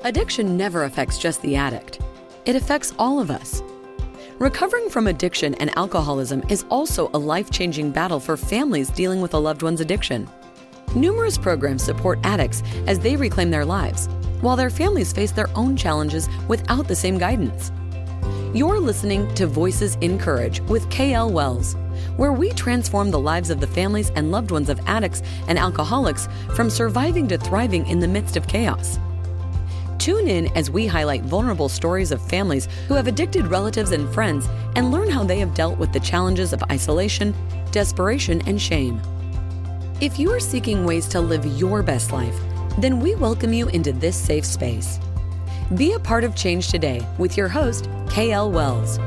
Addiction never affects just the addict. It affects all of us. Recovering from addiction and alcoholism is also a life-changing battle for families dealing with a loved one's addiction. Numerous programs support addicts as they reclaim their lives, while their families face their own challenges without the same guidance. You're listening to Voices InCourage with KL Wells, where we transform the lives of the families and loved ones of addicts and alcoholics from surviving to thriving in the midst of chaos. Tune in as we highlight vulnerable stories of families who have addicted relatives and friends and learn how they have dealt with the challenges of isolation, desperation, and shame. If you are seeking ways to live your best life, then we welcome you into this safe space. Be a part of change today with your host, KL Wells.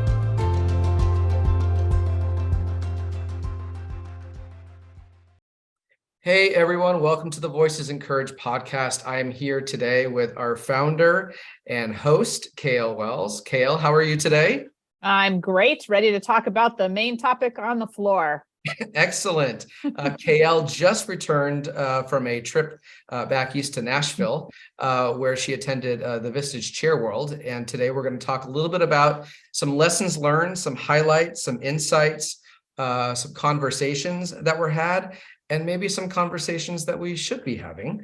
Hey everyone, welcome to the Voices InCourage podcast. I am here today with our founder and host, KL Wells. KL, how are you today? I'm great, ready to talk about the main topic on the floor. Excellent. KL just returned from a trip back east to Nashville, where she attended the Vistage Chair World. And today we're going to talk a little bit about some lessons learned, some highlights, some insights, some conversations that were had, and maybe some conversations that we should be having.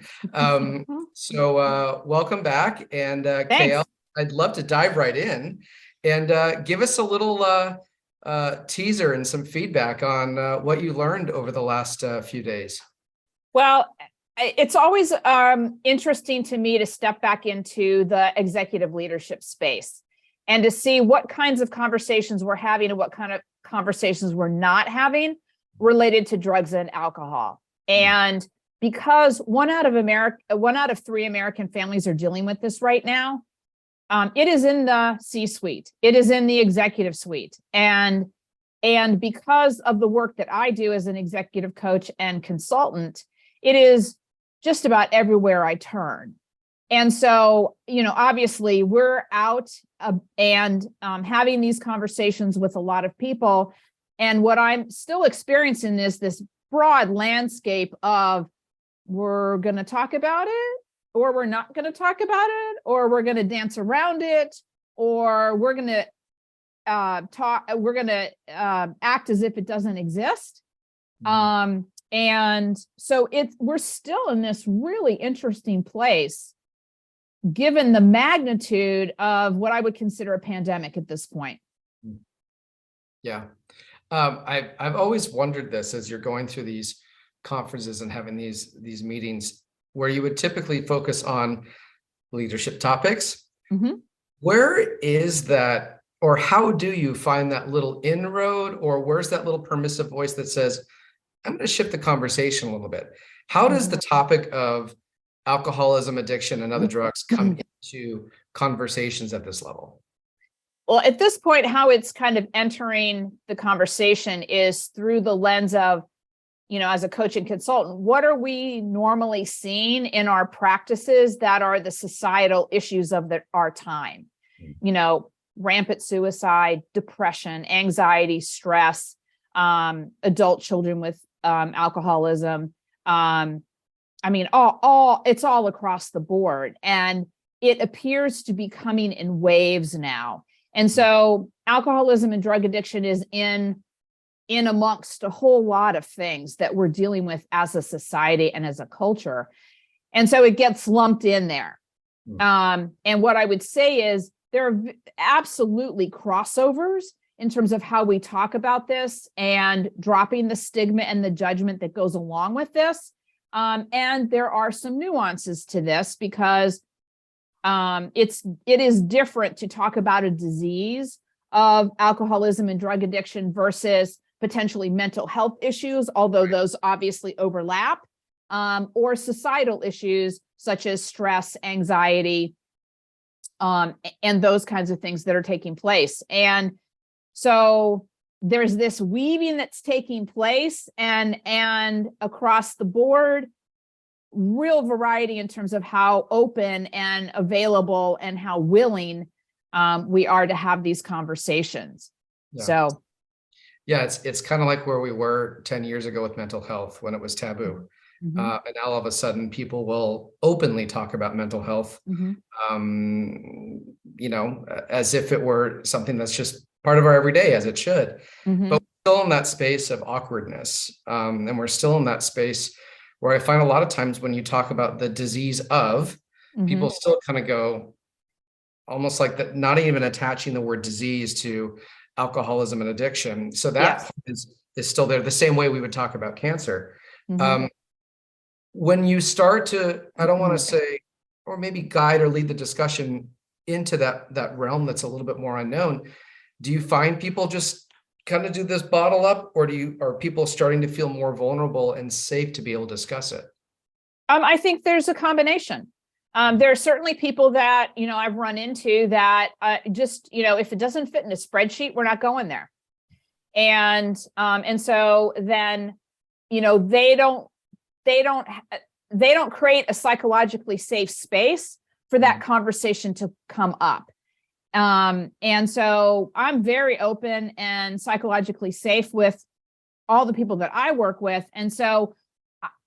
So welcome back. And KL, I'd love to dive right in and give us a little teaser and some feedback on what you learned over the last few days. Well, it's always interesting to me to step back into the executive leadership space and to see what kinds of conversations we're having and what kind of conversations we're not having related to drugs and alcohol. And because one out of three American families are dealing with this right now, it is in the C-suite. It is in the executive suite. And because of the work that I do as an executive coach and consultant, it is just about everywhere I turn. And so, obviously we're out and having these conversations with a lot of people. And what I'm still experiencing is this broad landscape of we're going to talk about it, or we're not going to talk about it, or we're going to dance around it, or we're going to act as if it doesn't exist. And so we're still in this really interesting place, given the magnitude of what I would consider a pandemic at this point. Yeah. I've always wondered this as you're going through these conferences and having these meetings where you would typically focus on leadership topics. Mm-hmm. Where is that, or how do you find that little inroad, or where's that little permissive voice that says, I'm going to shift the conversation a little bit? How does the topic of alcoholism, addiction, and other drugs come into conversations at this level? Well, at this point, how it's kind of entering the conversation is through the lens of, as a coach and consultant, what are we normally seeing in our practices that are the societal issues of our time? Rampant suicide, depression, anxiety, stress, adult children with alcoholism. It's all across the board. And it appears to be coming in waves now. And so alcoholism and drug addiction is in amongst a whole lot of things that we're dealing with as a society and as a culture. And so it gets lumped in there. And what I would say is there are absolutely crossovers in terms of how we talk about this and dropping the stigma and the judgment that goes along with this. And there are some nuances to this because it is different to talk about a disease of alcoholism and drug addiction versus potentially mental health issues, although those obviously overlap, or societal issues such as stress, anxiety, and those kinds of things that are taking place. And so there's this weaving that's taking place and across the board, real variety in terms of how open and available and how willing we are to have these conversations. Yeah. So, yeah, it's kind of like where we were 10 years ago with mental health when it was taboo. Mhm. And now all of a sudden people will openly talk about mental health, Mhm. as if it were something that's just part of our everyday, as it should. Mhm. But we're still in that space of awkwardness. And we're still in that space where I find a lot of times when you talk about the disease of, people Mhm. still kind of go almost like that, not even attaching the word disease to alcoholism and addiction. So that Yes. part is still there, the same way we would talk about cancer. Mhm. When you start to, I don't want to say, or maybe guide or lead the discussion into that realm that's a little bit more unknown, do you find people just kind of do this bottle up, or are people starting to feel more vulnerable and safe to be able to discuss it? I think there's a combination. There are certainly people that, I've run into that just, if it doesn't fit in a spreadsheet, we're not going there. And so then, they don't create a psychologically safe space for that conversation to come up. And so I'm very open and psychologically safe with all the people that I work with. And so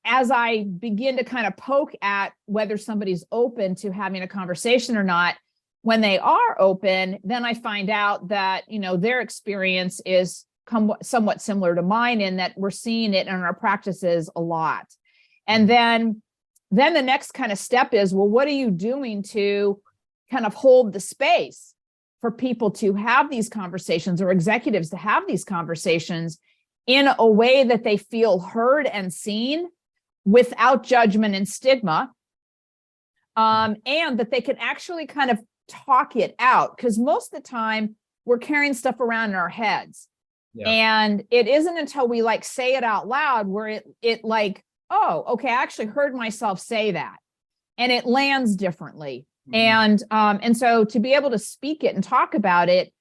as I begin to kind of poke at whether somebody's open to having a conversation or not, when they are open, then I find out that, their experience is somewhat similar to mine, in that we're seeing it in our practices a lot. And then the next kind of step is, well, what are you doing to kind of hold the space for people to have these conversations, or executives to have these conversations in a way that they feel heard and seen without judgment and stigma, and that they can actually kind of talk it out, because most of the time we're carrying stuff around in our heads. Yeah. And it isn't until we say it out loud where it oh, okay, I actually heard myself say that, and it lands differently. And so to be able to speak it and talk about it,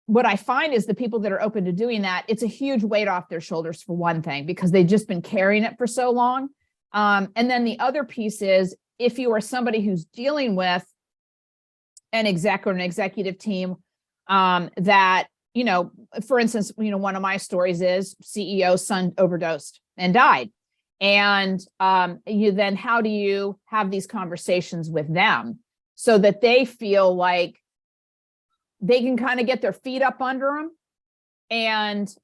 what I find is the people that are open to doing that, it's a huge weight off their shoulders, for one thing, because they've just been carrying it for so long. And then the other piece is, if you are somebody who's dealing with an exec or an executive team, that, for instance, one of my stories is CEO's son overdosed and died. And then how do you have these conversations with them so that they feel like they can kind of get their feet up under them, and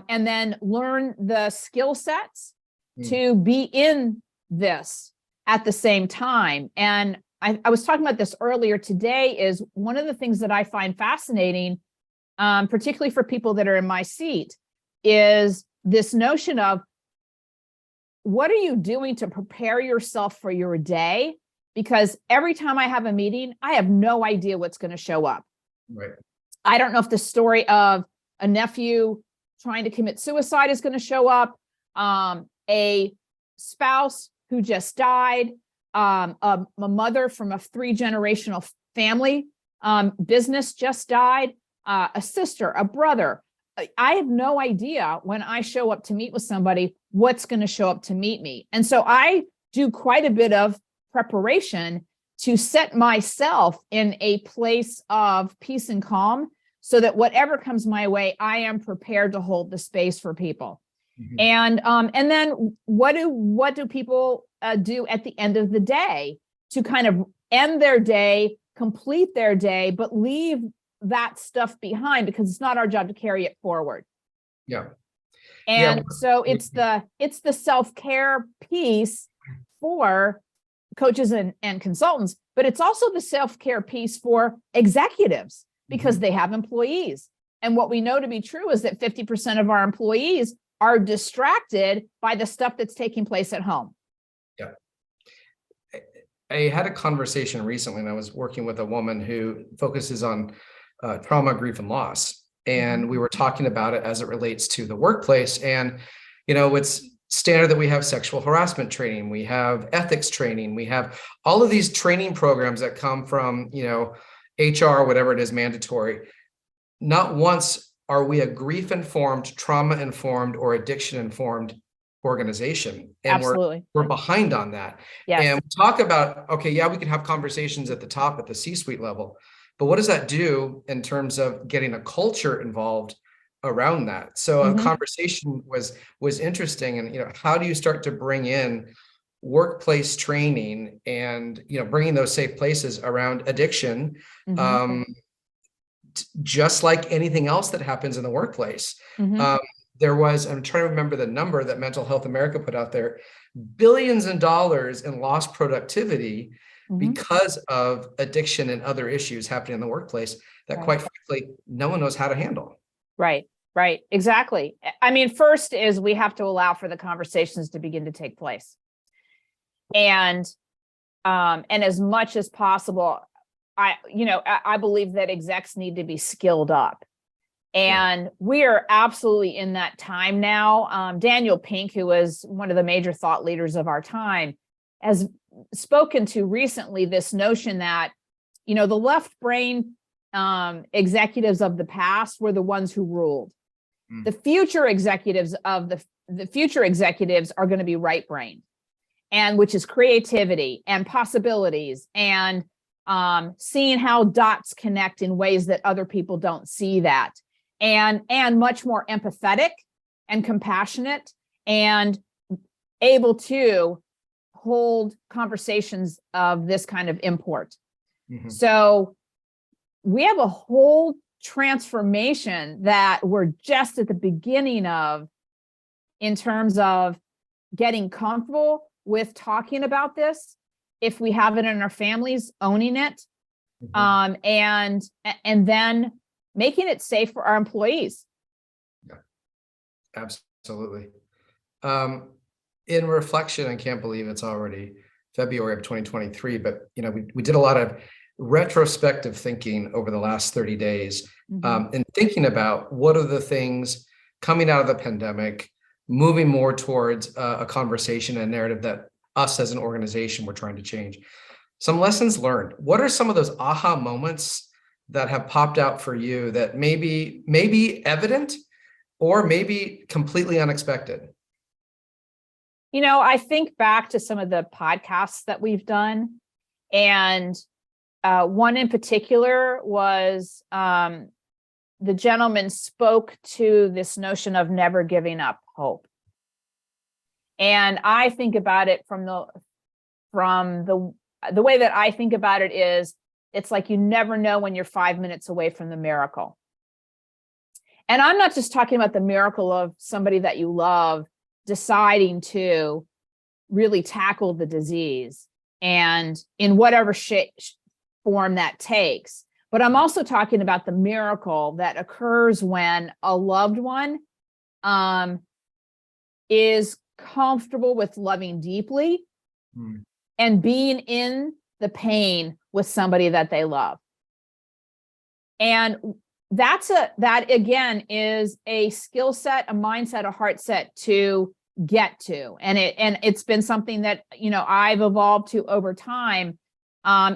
then learn the skill sets to be in this at the same time. And I was talking about this earlier today, is one of the things that I find fascinating, particularly for people that are in my seat, is this notion of, what are you doing to prepare yourself for your day? Because every time I have a meeting, I have no idea what's going to show up. Right. I don't know if the story of a nephew trying to commit suicide is going to show up, a spouse who just died, a mother from a 3-generational family business just died, a sister, a brother. I have no idea when I show up to meet with somebody what's going to show up to meet me. And so I do quite a bit of preparation to set myself in a place of peace and calm, so that whatever comes my way, I am prepared to hold the space for people. And then what do people do at the end of the day to kind of end their day, complete their day, but leave that stuff behind, because it's not our job to carry it forward. Yeah. And so it's the self-care piece for coaches and consultants, but it's also the self-care piece for executives, because they have employees. And what we know to be true is that 50% of our employees are distracted by the stuff that's taking place at home. Yeah. I had a conversation recently, and I was working with a woman who focuses on trauma, grief, and loss. And we were talking about it as it relates to the workplace. And, it's standard that we have sexual harassment training, we have ethics training, we have all of these training programs that come from, HR, whatever it is, mandatory. Not once are we a grief-informed, trauma-informed, or addiction-informed organization. And Absolutely. we're behind on that. Yes. And we talk about, okay, yeah, we can have conversations at the top, at the C-suite level, but what does that do in terms of getting a culture involved around that. So a Mhm. conversation was interesting. And, how do you start to bring in workplace training and, bringing those safe places around addiction, Mhm. um, just like anything else that happens in the workplace. Mhm. Um, I'm trying to remember the number that Mental Health America put out there, billions of dollars in lost productivity Mhm. because of addiction and other issues happening in the workplace that, Right. quite frankly, no one knows how to handle. Right. Right. Exactly. I mean, first is we have to allow for the conversations to begin to take place. And as much as possible, I believe that execs need to be skilled up. Yeah. And we are absolutely in that time now. Daniel Pink, who was one of the major thought leaders of our time, has spoken to recently this notion that, the left brain executives of the past were the ones who ruled. Mm. The future executives of the future executives are going to be right brain, and which is creativity and possibilities and seeing how dots connect in ways that other people don't see that, and much more empathetic and compassionate and able to hold conversations of this kind of import. Mhm. So we have a whole transformation that we're just at the beginning of in terms of getting comfortable with talking about this, if we have it in our families, owning it, Mhm. and then making it safe for our employees. Absolutely. Um, in reflection, I can't believe it's already February of 2023, but we did a lot of retrospective thinking over the last 30 days, Mhm. and thinking about what are the things coming out of the pandemic, moving more towards a conversation and narrative that us as an organization we're trying to change. Some lessons learned. What are some of those aha moments that have popped out for you that maybe evident or maybe completely unexpected? I think back to some of the podcasts that we've done, and one in particular was the gentleman spoke to this notion of never giving up hope. And I think about it from the way that I think about it is, it's like you never know when you're 5 minutes away from the miracle. And I'm not just talking about the miracle of somebody that you love deciding to really tackle the disease and in whatever shape, form that takes. But I'm also talking about the miracle that occurs when a loved one is comfortable with loving deeply and being in the pain with somebody that they love. And that again is a skill set, a mindset, a heart set to get to. And it's been something that, I've evolved to over time,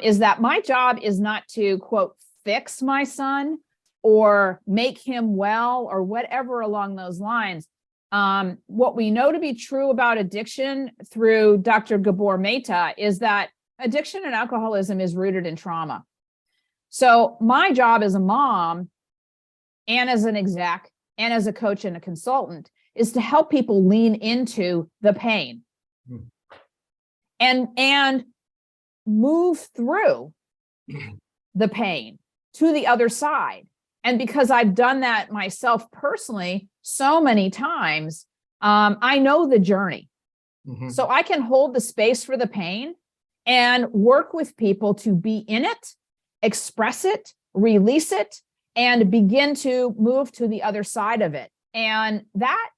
is that my job is not to, quote, fix my son or make him well or whatever along those lines. What we know to be true about addiction through Dr. Gabor Mehta is that addiction and alcoholism is rooted in trauma. So my job as a mom and as an exec and as a coach and a consultant is to help people lean into the pain and move through the pain to the other side. And because I've done that myself personally so many times, I know the journey. So I can hold the space for the pain and work with people to be in it, express it, release it, and begin to move to the other side of it. And that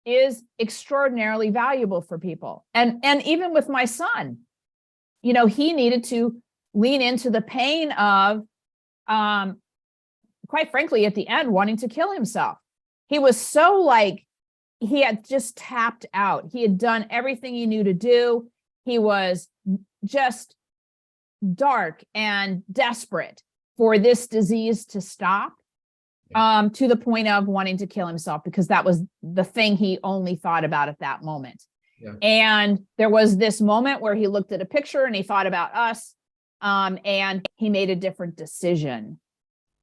is extraordinarily valuable for people. And even with my son, he needed to lean into the pain of, quite frankly, at the end, wanting to kill himself. He was so he had just tapped out. He had done everything he knew to do. He was just dark and desperate for this disease to stop, to the point of wanting to kill himself, because that was the thing he only thought about at that moment. Yeah. And there was this moment where he looked at a picture and he thought about us, and he made a different decision.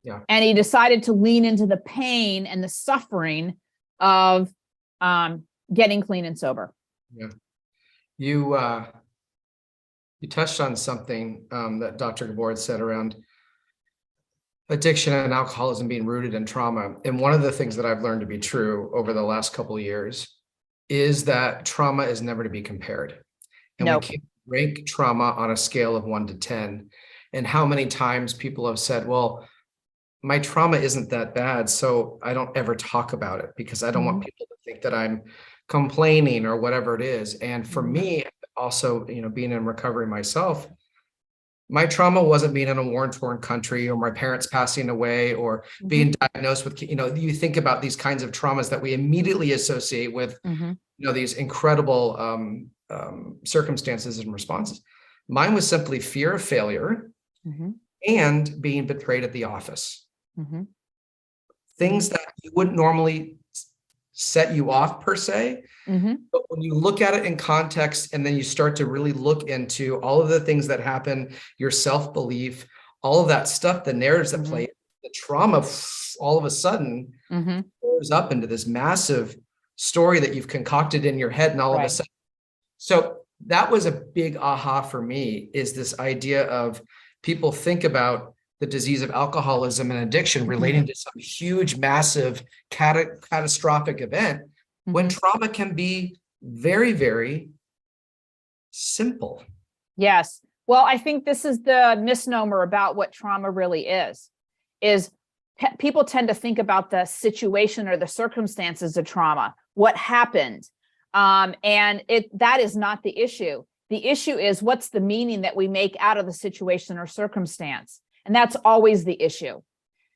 Yeah. And he decided to lean into the pain and the suffering of getting clean and sober. Yeah. You touched on something that Dr. Gabor said around addiction and alcoholism being rooted in trauma. And one of the things that I've learned to be true over the last couple of years is that trauma is never to be compared. And Nope. we can't rank trauma on a scale of 1 to 10. And how many times people have said, well, my trauma isn't that bad, so I don't ever talk about it because I don't want people to think that I'm complaining or whatever it is. And for me, also, being in recovery myself, my trauma wasn't being in a war-torn country or my parents passing away or being diagnosed with, you think about these kinds of traumas that we immediately associate with, these incredible circumstances and responses. Mine was simply fear of failure and being betrayed at the office. Things that you wouldn't normally set you off per se, but when you look at it in context and then you start to really look into all of the things that happen, your self-belief, all of that stuff, the narratives that play, the trauma, all of a sudden goes up into this massive story that you've concocted in your head, and all of a sudden. So that was a big aha for me, is this idea of people think about the disease of alcoholism and addiction relating to some huge, massive, catastrophic event, when trauma can be very, very simple. Yes. Well, I think this is the misnomer about what trauma really is people tend to think about the situation or the circumstances of trauma, what happened. And that is not the issue. The issue is, what's the meaning that we make out of the situation or circumstance? And that's always the issue.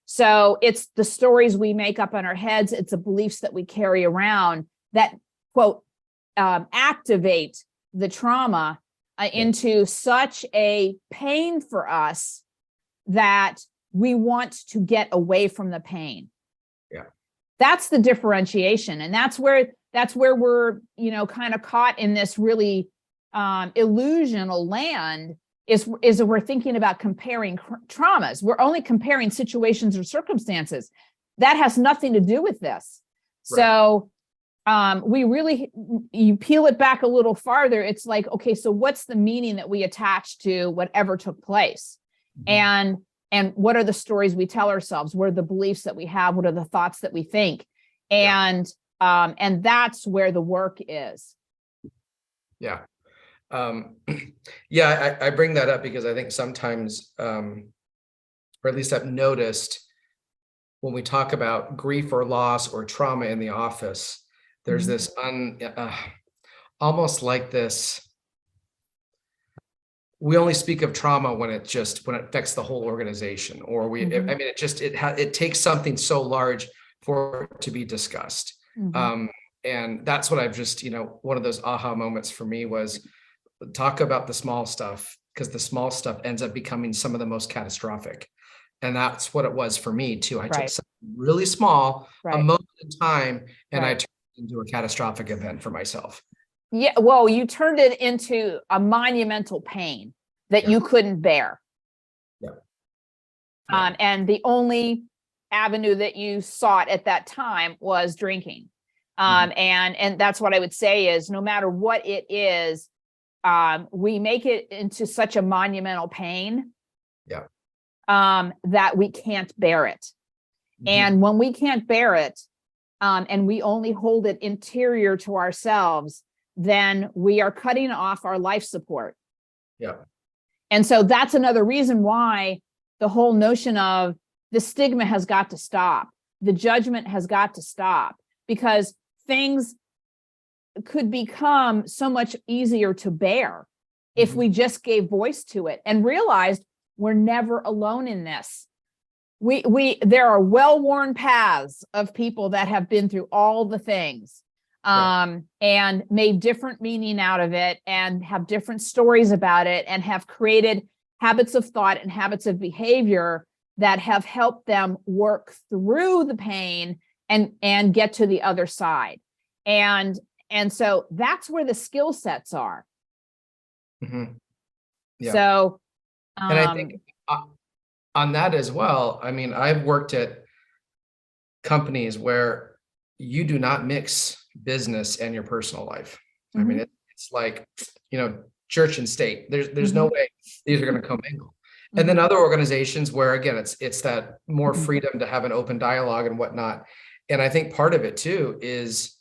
So it's the stories we make up in our heads. It's the beliefs that we carry around that, quote, activate the trauma into such a pain for us that we want to get away from the pain. Yeah. That's the differentiation. And that's where we're, kind of caught in this really illusional land, is we're thinking about comparing traumas. We're only comparing situations or circumstances. That has nothing to do with this. Right. So you peel it back a little farther. It's like, okay, so what's the meaning that we attach to whatever took place? And what are the stories we tell ourselves? What are the beliefs that we have? What are the thoughts that we think? And that's where the work is. Yeah. I bring that up because I think sometimes, or at least I've noticed, when we talk about grief or loss or trauma in the office, there's this almost like this, we only speak of trauma when it affects the whole organization, or it takes something so large for it to be discussed. And that's what I've just, one of those aha moments for me was, talk about the small stuff, because the small stuff ends up becoming some of the most catastrophic. And that's what it was for me too. I took something really small, a moment in time, and I turned it into a catastrophic event for myself. Yeah, well, you turned it into a monumental pain that you couldn't bear. And the only avenue that you sought at that time was drinking. And that's what I would say is, no matter what it is, we make it into such a monumental pain that we can't bear it. And when we can't bear it, and we only hold it interior to ourselves, then we are cutting off our life support. And so that's another reason why the whole notion of the stigma has got to stop. The judgment has got to stop, because things could become so much easier to bear if we just gave voice to it and realized we're never alone in this. There are well-worn paths of people that have been through all the things, and made different meaning out of it, and have different stories about it, and have created habits of thought and habits of behavior that have helped them work through the pain and get to the other side. And so that's where the skill sets are. So, and I think on that as well, I mean, I've worked at companies where you do not mix business and your personal life. I mean, it's like, church and state. There's no way these are going to commingle. And then other organizations where, again, it's that more freedom to have an open dialogue and whatnot. And I think part of it too is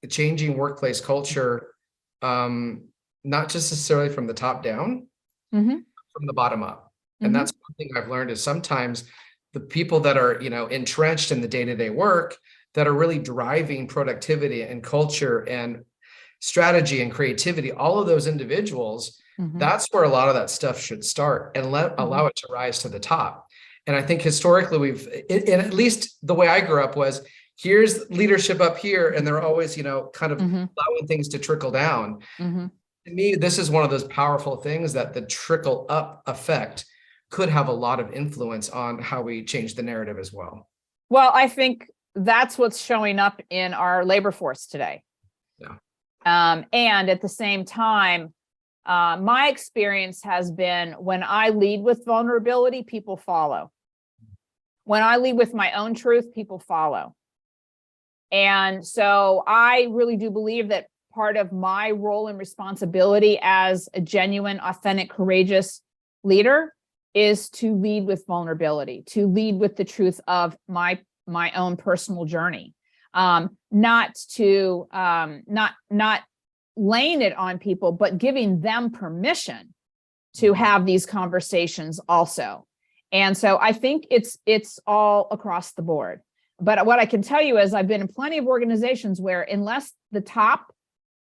changing workplace culture, not just necessarily from the top down, from the bottom up. And that's one thing I've learned is sometimes the people that are, entrenched in the day-to-day work that are really driving productivity and culture and strategy and creativity, all of those individuals, that's where a lot of that stuff should start and allow it to rise to the top. And I think historically and at least the way I grew up was, here's leadership up here, and they're always, kind of allowing things to trickle down. To me, this is one of those powerful things that the trickle up effect could have a lot of influence on how we change the narrative as well. Well, I think that's what's showing up in our labor force today. Yeah. And at the same time, my experience has been when I lead with vulnerability, people follow. When I lead with my own truth, people follow. And so I really do believe that part of my role and responsibility as a genuine, authentic, courageous leader is to lead with vulnerability, to lead with the truth of my own personal journey, not laying it on people, but giving them permission to have these conversations also. And so I think it's all across the board. But what I can tell you is I've been in plenty of organizations where unless the top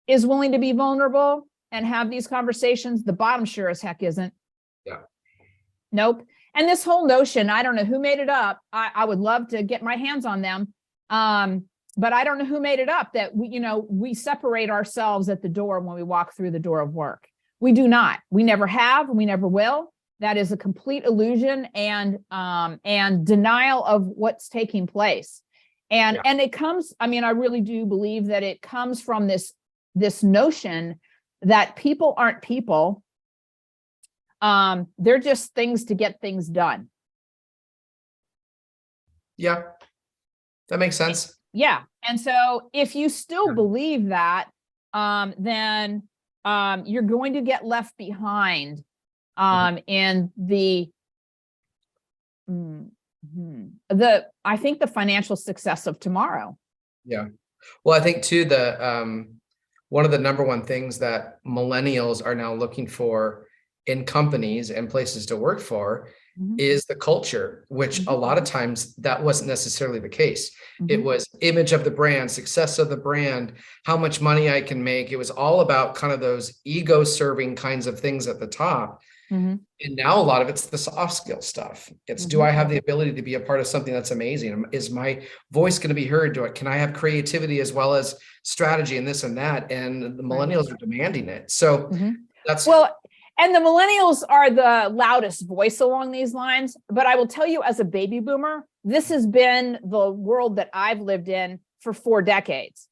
is willing to be vulnerable and have these conversations, the bottom sure as heck isn't. Yeah. Nope. And this whole notion, I don't know who made it up. I would love to get my hands on them. But I don't know who made it up that we separate ourselves at the door when we walk through the door of work. We do not. We never have. We never will. That is a complete illusion and denial of what's taking place. And it comes, I really do believe that it comes from this notion that people aren't people. They're just things to get things done. Yeah, that makes sense. Yeah. And so if you still believe that, then you're going to get left behind in I think the financial success of tomorrow. Yeah. Well, I think too, one of the number one things that millennials are now looking for in companies and places to work for is the culture, which a lot of times that wasn't necessarily the case. It was image of the brand, success of the brand, how much money I can make. It was all about kind of those ego serving kinds of things at the top. And now a lot of it's the soft skill stuff. It's do I have the ability to be a part of something that's amazing? Is my voice going to be heard? Can I have creativity as well as strategy and this and that? And the millennials are demanding it. So that's and the millennials are the loudest voice along these lines. But I will tell you, as a baby boomer, this has been the world that I've lived in for 4 decades.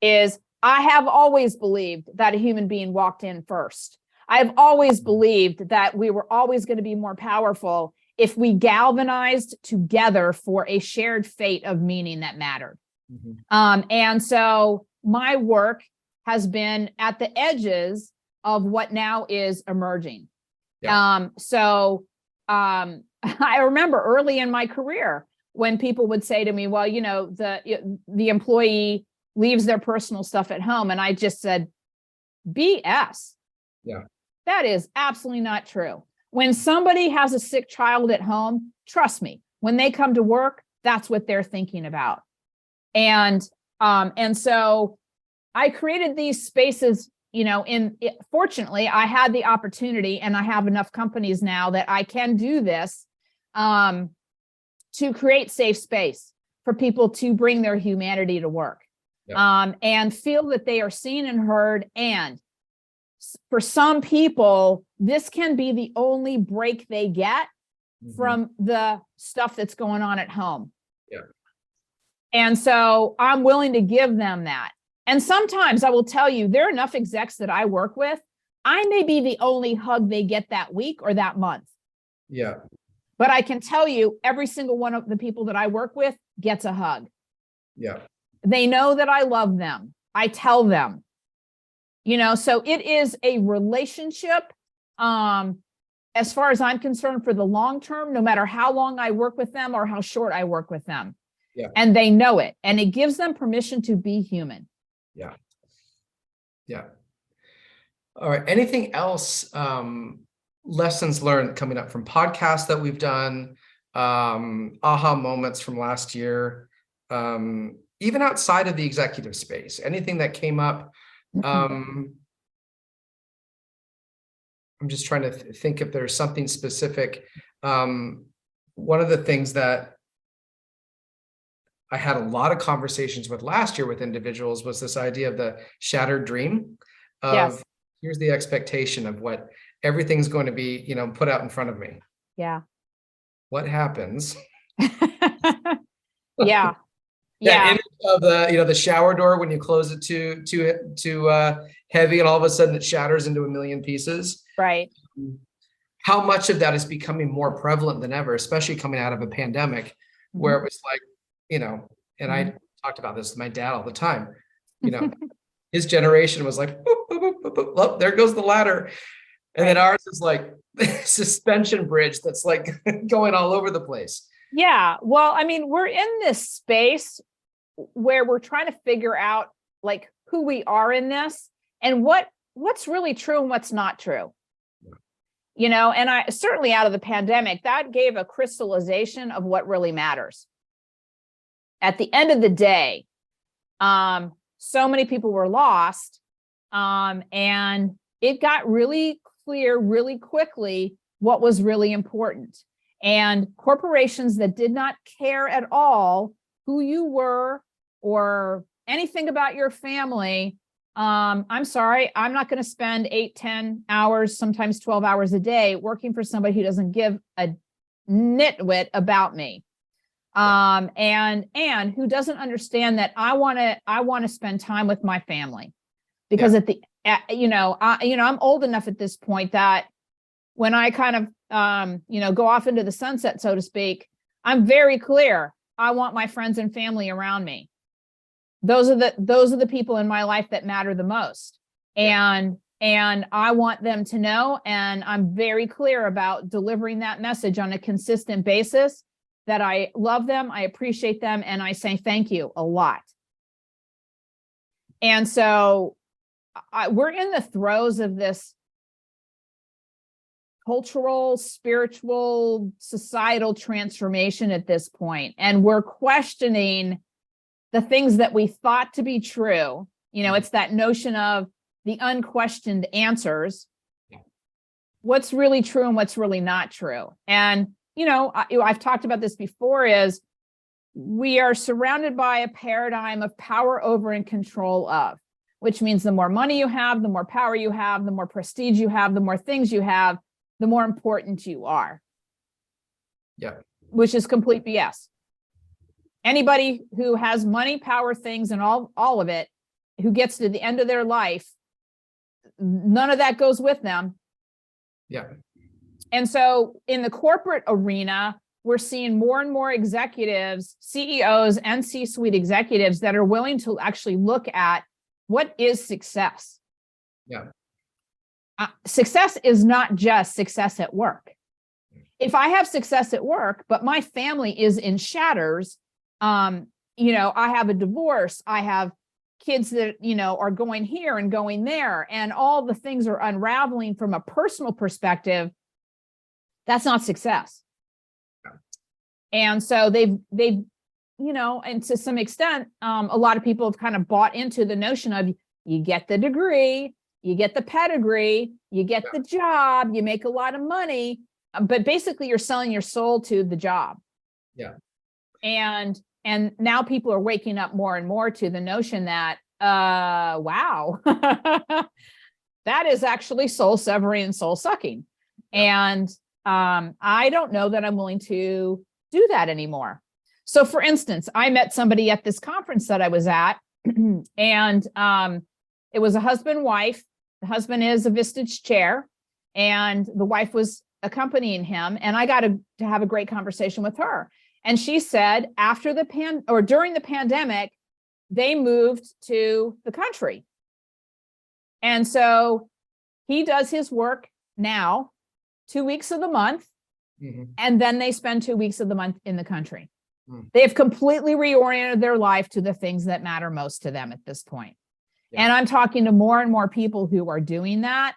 Is I have always believed that a human being walked in first. I've always believed that we were always going to be more powerful if we galvanized together for a shared fate of meaning that mattered. And so my work has been at the edges of what now is emerging. I remember early in my career when people would say to me, well, the employee leaves their personal stuff at home. And I just said, BS. Yeah. That is absolutely not true. When somebody has a sick child at home, trust me, when they come to work, that's what they're thinking about. And so I created these spaces, fortunately, I had the opportunity and I have enough companies now that I can do this to create safe space for people to bring their humanity to work and feel that they are seen and heard. And for some people, this can be the only break they get from the stuff that's going on at home. Yeah. And so I'm willing to give them that. And sometimes I will tell you, there are enough execs that I work with. I may be the only hug they get that week or that month. Yeah. But I can tell you, every single one of the people that I work with gets a hug. Yeah. They know that I love them. I tell them, so it is a relationship. As far as I'm concerned, for the long term, no matter how long I work with them or how short I work with them. Yeah. And they know it. And it gives them permission to be human. Yeah. Yeah. All right. Anything else? Lessons learned coming up from podcasts that we've done, aha moments from last year, even outside of the executive space, anything that came up. I'm just trying to think if there's something specific. One of the things that I had a lot of conversations with last year with individuals was this idea of the shattered dream of Yes. Here's the expectation of what everything's going to be, put out in front of me. Yeah. What happens? Yeah. That image of the shower door when you close it too heavy, and all of a sudden it shatters into a million pieces. Right. How much of that is becoming more prevalent than ever, especially coming out of a pandemic, where it was like, and I talked about this with my dad all the time. His generation was like, boop, boop, boop, boop, boop. Oh, there goes the ladder. And then ours is like suspension bridge that's like going all over the place. Yeah. Well, I mean, we're in this space where we're trying to figure out like who we are in this and what's really true and what's not true. And I certainly out of the pandemic, that gave a crystallization of what really matters. At the end of the day, so many people were lost, and it got really clear really quickly what was really important. And corporations that did not care at all who you were or anything about your family, I'm sorry, I'm not going to spend 8, 10 hours, sometimes 12 hours a day working for somebody who doesn't give a nitwit about me. And who doesn't understand that I want to spend time with my family, because I'm old enough at this point that when I kind of, go off into the sunset, so to speak, I'm very clear. I want my friends and family around me. Those are the people in my life that matter the most. And I want them to know, and I'm very clear about delivering that message on a consistent basis, that I love them, I appreciate them, and I say thank you a lot. And so we're in the throes of this cultural, spiritual, societal transformation at this point, and we're questioning the things that we thought to be true. It's that notion of the unquestioned answers. What's really true and what's really not true. And I've talked about this before, is we are surrounded by a paradigm of power over and control of, which means the more money you have, the more power you have, the more prestige you have, the more things you have, the more important you are. Yeah. Which is complete BS. Anybody who has money, power, things, and all of it, who gets to the end of their life, none of that goes with them. Yeah. And so in the corporate arena, we're seeing more and more executives, CEOs and C-suite executives that are willing to actually look at what is success. Yeah. Success is not just success at work. If I have success at work, but my family is in shatters, I have a divorce, I have kids that, are going here and going there, and all the things are unraveling from a personal perspective, that's not success. And so they've, and to some extent, a lot of people have kind of bought into the notion of you get the degree, you get the pedigree, you get the job, you make a lot of money, but basically you're selling your soul to the job. Yeah. And now people are waking up more and more to the notion that, wow, that is actually soul severing and soul sucking. Yeah. And I don't know that I'm willing to do that anymore. So for instance, I met somebody at this conference that I was at, and it was a husband-wife. The husband is a Vistage chair, and the wife was accompanying him, and I got to have a great conversation with her. And she said during the pandemic, they moved to the country. And so he does his work now 2 weeks of the month, and then they spend 2 weeks of the month in the country. They've completely reoriented their life to the things that matter most to them at this point. Yeah. And I'm talking to more and more people who are doing that,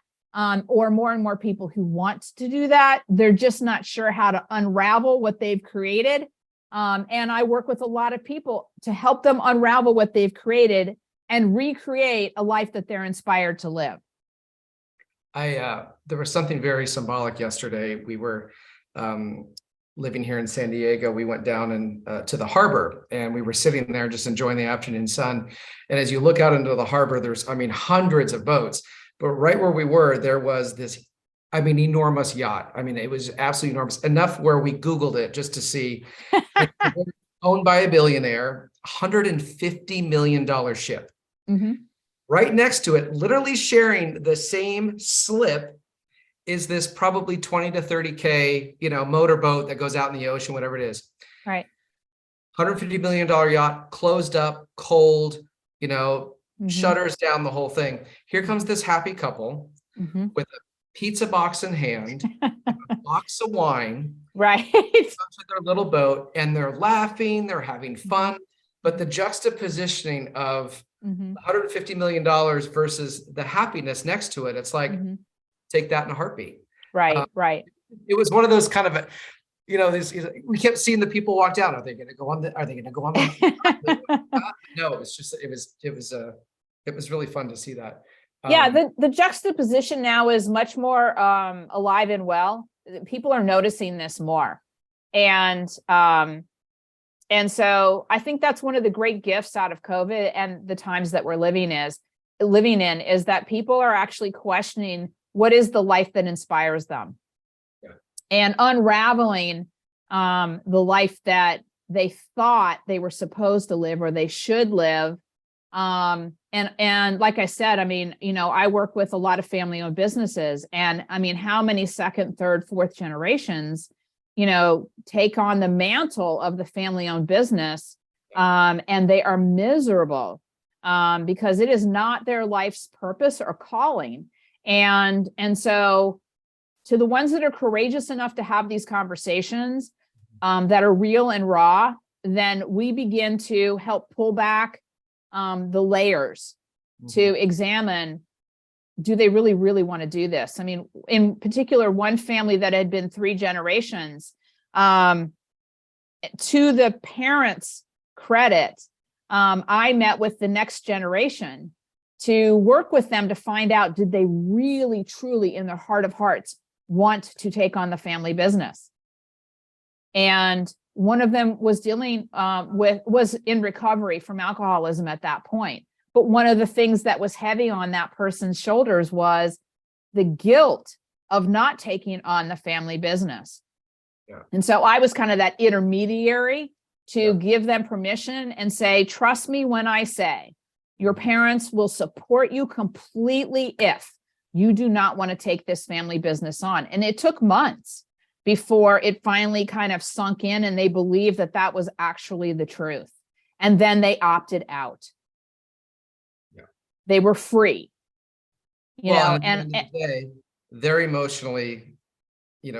or more and more people who want to do that. They're just not sure how to unravel what they've created. And I work with a lot of people to help them unravel what they've created and recreate a life that they're inspired to live. There was something very symbolic yesterday. We were living here in San Diego. We went down and to the harbor, and we were sitting there just enjoying the afternoon sun. And as you look out into the harbor, there's, hundreds of boats. But right where we were, there was this, enormous yacht. It was absolutely enormous, enough where we Googled it just to see. Owned by a billionaire, $150 million ship. Right next to it, literally sharing the same slip, is this probably 20 to 30K, motorboat that goes out in the ocean, whatever it is. Right. $150 million yacht, closed up, cold, shutters down the whole thing. Here comes this happy couple with a pizza box in hand, a box of wine, right? To their little boat, and they're laughing, they're having fun. But the juxtapositioning of $150 million versus the happiness next to it, it's like, take that in a heartbeat. Right, right. It was one of those kind of, we kept seeing the people walk down. Are they going to go on? Are they going to go on? No, it was really fun to see that. Yeah, the juxtaposition now is much more alive and well. People are noticing this more. And so I think that's one of the great gifts out of COVID and the times that we're living in is that people are actually questioning what is the life that inspires them, and unraveling the life that they thought they were supposed to live or they should live. And like I said, I work with a lot of family-owned businesses, and how many second, third, fourth generations, take on the mantle of the family-owned business, and they are miserable because it is not their life's purpose or calling. And so to the ones that are courageous enough to have these conversations that are real and raw, then we begin to help pull back the layers to examine, do they really, really want to do this? In particular, one family that had been 3 generations, to the parents' credit, I met with the next generation to work with them to find out, did they really, truly, in their heart of hearts, want to take on the family business? And one of them was was in recovery from alcoholism at that point. But one of the things that was heavy on that person's shoulders was the guilt of not taking on the family business. Yeah. And so I was kind of that intermediary to give them permission and say, trust me when I say, your parents will support you completely if you do not want to take this family business on. And it took months before it finally kind of sunk in and they believed that that was actually the truth. And then they opted out. Yeah. They were free. At the end of the day, they're emotionally,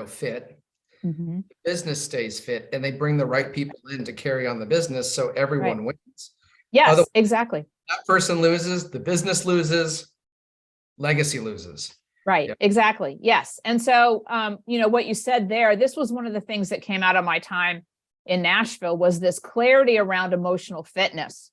fit. The business stays fit, and they bring the right people in to carry on the business, so everyone wins. Yes, otherwise, exactly. That person loses, the business loses, legacy loses. Right, exactly. Yes. And so, what you said there, this was one of the things that came out of my time in Nashville, was this clarity around emotional fitness.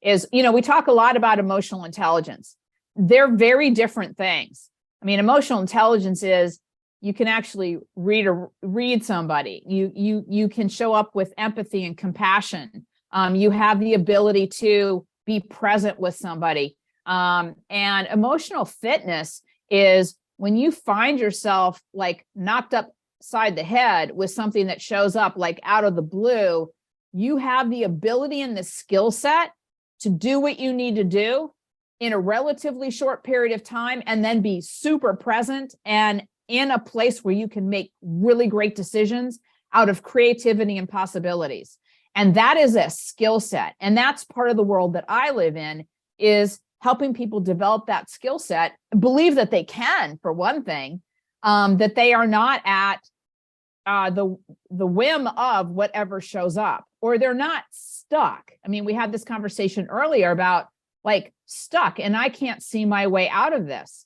Is, we talk a lot about emotional intelligence. They're very different things. Emotional intelligence is, you can actually read somebody. You can show up with empathy and compassion. You have the ability to be present with somebody. And emotional fitness is when you find yourself like knocked upside the head with something that shows up like out of the blue, you have the ability and the skill set to do what you need to do in a relatively short period of time, and then be super present and in a place where you can make really great decisions out of creativity and possibilities. And that is a skill set. And that's part of the world that I live in, is helping people develop that skill set, believe that they can, for one thing, that they are not at the whim of whatever shows up, or they're not stuck. I mean, we had this conversation earlier about like stuck, and I can't see my way out of this.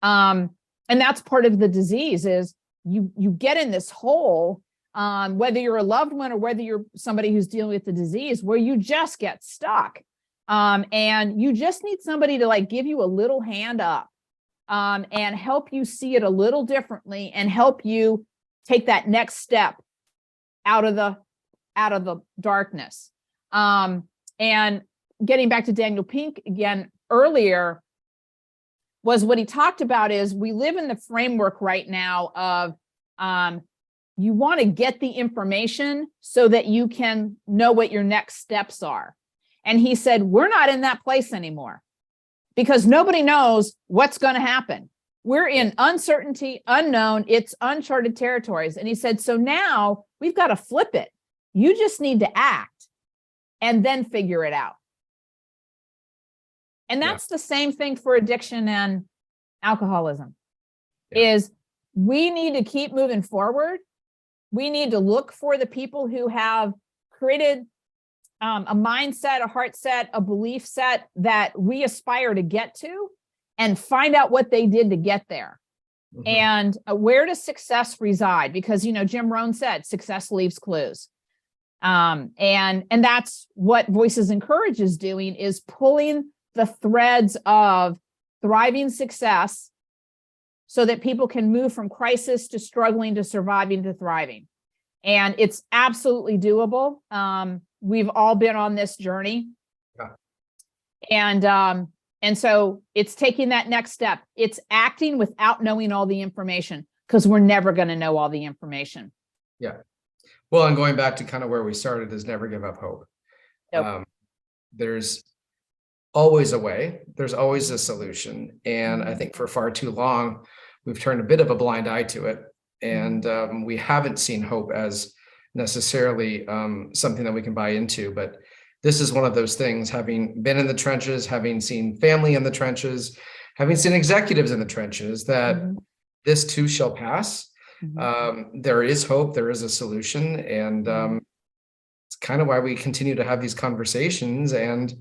And that's part of the disease, is you get in this hole, whether you're a loved one or whether you're somebody who's dealing with the disease, where you just get stuck. And you just need somebody to like give you a little hand up, and help you see it a little differently, and help you take that next step out of the darkness. And getting back to Daniel Pink again earlier, was what he talked about is we live in the framework right now of you want to get the information so that you can know what your next steps are. And he said, we're not in that place anymore, because nobody knows what's going to happen. We're in uncertainty, unknown, it's uncharted territories. And he said, so now we've got to flip it. You just need to act and then figure it out. And that's the same thing for addiction and alcoholism, is we need to keep moving forward. We need to look for the people who have created a mindset, a heart set, a belief set that we aspire to get to, and find out what they did to get there. Mm-hmm. And where does success reside? Because, you know, Jim Rohn said, success leaves clues. And that's what Voices InCourage is doing, is pulling the threads of thriving success so that people can move from crisis to struggling to surviving to thriving. And it's absolutely doable. We've all been on this journey. Yeah. And so it's taking that next step. It's acting without knowing all the information, because we're never going to know all the information. Yeah. Well, and going back to kind of where we started, is never give up hope. Nope. There's always a way. There's always a solution. And I think for far too long, we've turned a bit of a blind eye to it. And we haven't seen hope as necessarily something that we can buy into. But this is one of those things, having been in the trenches, having seen family in the trenches, having seen executives in the trenches, that this too shall pass. There is hope, there is a solution. And it's kind of why we continue to have these conversations, and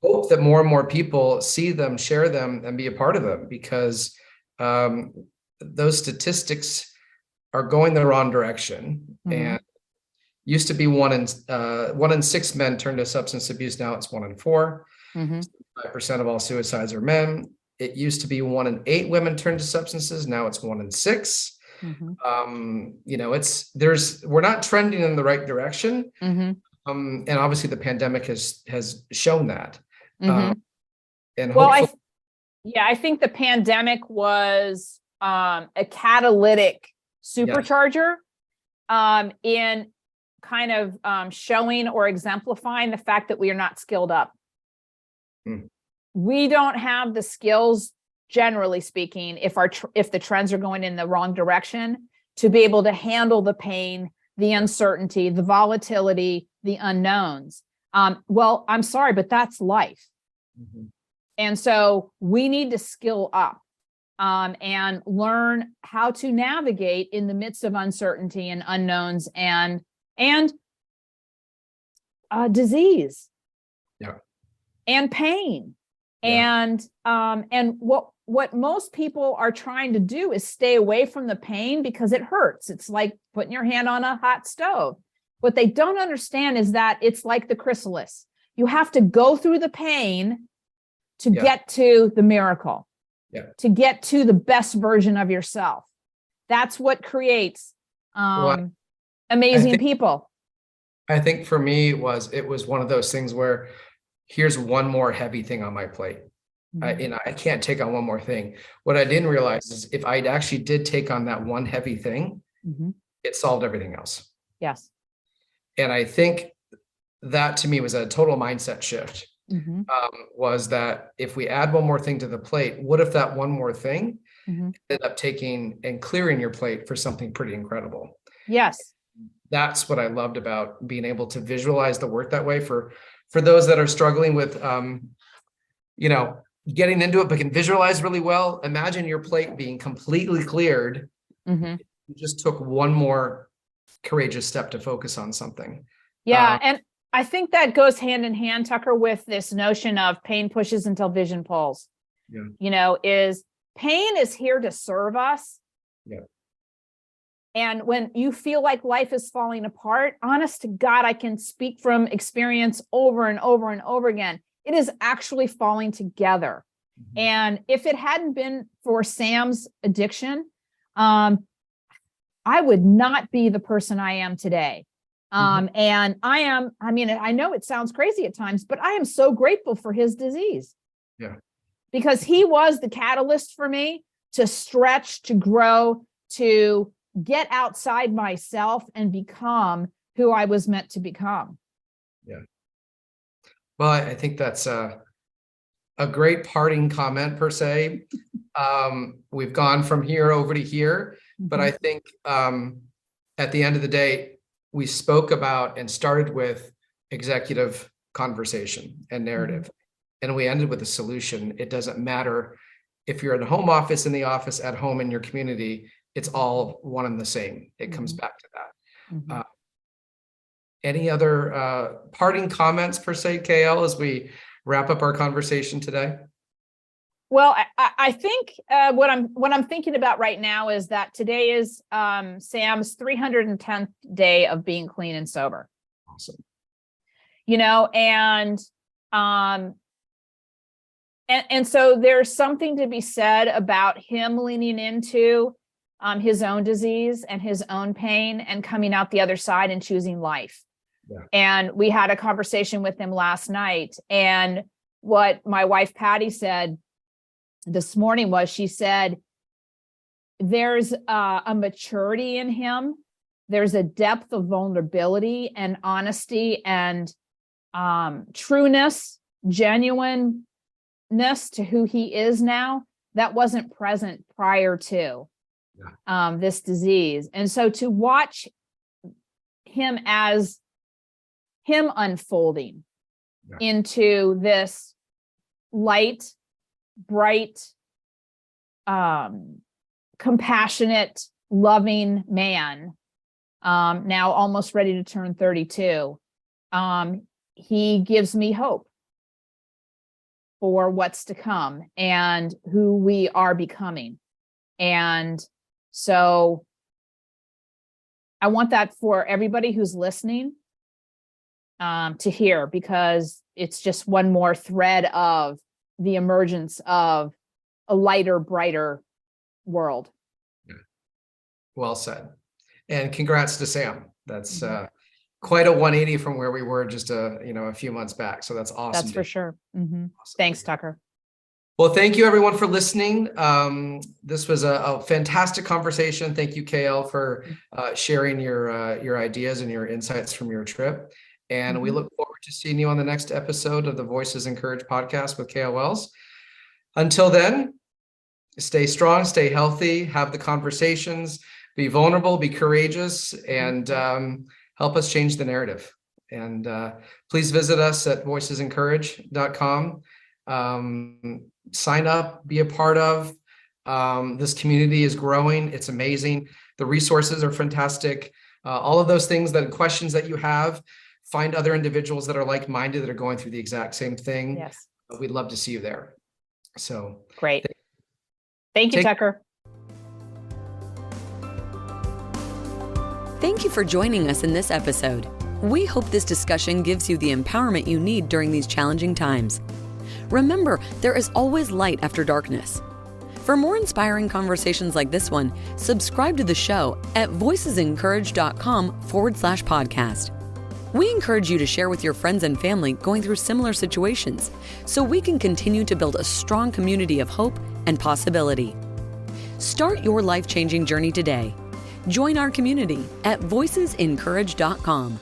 hope that more and more people see them, share them, and be a part of them, because those statistics are going the wrong direction. And used to be 1 in 6 men turn to substance abuse. Now it's 1 in 4. 5% of all suicides are men. It used to be 1 in 8 women turn to substances. Now it's 1 in 6. You know, we're not trending in the right direction. And obviously the pandemic has shown that. And well, I think the pandemic was a catalytic supercharger in kind of showing or exemplifying the fact that we are not skilled up. We don't have the skills, generally speaking, if the trends are going in the wrong direction, to be able to handle the pain, the uncertainty, the volatility, the unknowns. Well, I'm sorry, but that's life. And so we need to skill up and learn how to navigate in the midst of uncertainty and unknowns and disease, and pain, and what most people are trying to do is stay away from the pain because it hurts. It's like putting your hand on a hot stove. What they don't understand is that it's like the chrysalis. You have to go through the pain to get to the miracle, to get to the best version of yourself. That's what creates amazing people. I think for me it was one of those things where here's one more heavy thing on my plate. I can't take on one more thing. What I didn't realize is if I actually did take on that one heavy thing, it solved everything else. Yes. And I think that to me was a total mindset shift. Was that if we add one more thing to the plate, what if that one more thing ended up taking and clearing your plate for something pretty incredible. Yes. That's what I loved about being able to visualize the work that way for those that are struggling with, getting into it, but can visualize really well. Imagine your plate being completely cleared. You just took one more courageous step to focus on something. Yeah. And I think that goes hand in hand, Tucker, with this notion of pain pushes until vision pulls. Is pain is here to serve us. Yeah. And when you feel like life is falling apart, honest to God, I can speak from experience over and over and over again. It is actually falling together. And if it hadn't been for Sam's addiction, I would not be the person I am today. And I know it sounds crazy at times, but I am so grateful for his disease. Yeah. Because he was the catalyst for me to stretch, to grow, to get outside myself and become who I was meant to become. Yeah. Well, I think that's a great parting comment per se. We've gone from here over to here, but I think at the end of the day, we spoke about and started with executive conversation and narrative, and we ended with a solution. It doesn't matter if you're in the home office, in the office, at home, in your community, it's all one and the same. It comes back to that. Any other parting comments per se, KL, as we wrap up our conversation today? Well, I think what I'm thinking about right now is that today is Sam's 310th day of being clean and sober. Awesome. And so there's something to be said about him leaning into his own disease and his own pain and coming out the other side and choosing life. Yeah. And we had a conversation with him last night. And what my wife, Patty, said this morning was, she said, there's a maturity in him. There's a depth of vulnerability and honesty and trueness, genuineness to who he is now that wasn't present prior to this disease. And so to watch him as him unfolding into this light, bright, compassionate, loving man, now almost ready to turn 32, he gives me hope for what's to come and who we are becoming. And so I want that for everybody who's listening to hear, because it's just one more thread of the emergence of a lighter, brighter world. Well said. And congrats to Sam. That's quite a 180 from where we were just a few months back. So that's awesome. That's for sure. Awesome. Thanks, Tucker. Well, thank you everyone for listening. This was a fantastic conversation. Thank you, KL, for sharing your ideas and your insights from your trip. And we look forward to seeing you on the next episode of the Voices InCourage podcast with KL Wells. Until then, stay strong, stay healthy, have the conversations, be vulnerable, be courageous, and help us change the narrative. And please visit us at voicesincourage.com. Sign up, be a part of. This community is growing. It's amazing. The resources are fantastic. All of those things, that questions that you have, find other individuals that are like-minded, that are going through the exact same thing. Yes. We'd love to see you there. So great. Thank you, Tucker. Thank you for joining us in this episode. We hope this discussion gives you the empowerment you need during these challenging times. Remember, there is always light after darkness. For more inspiring conversations like this one, subscribe to the show at voicesincourage.com/podcast. We encourage you to share with your friends and family going through similar situations, so we can continue to build a strong community of hope and possibility. Start your life-changing journey today. Join our community at voicesincourage.com.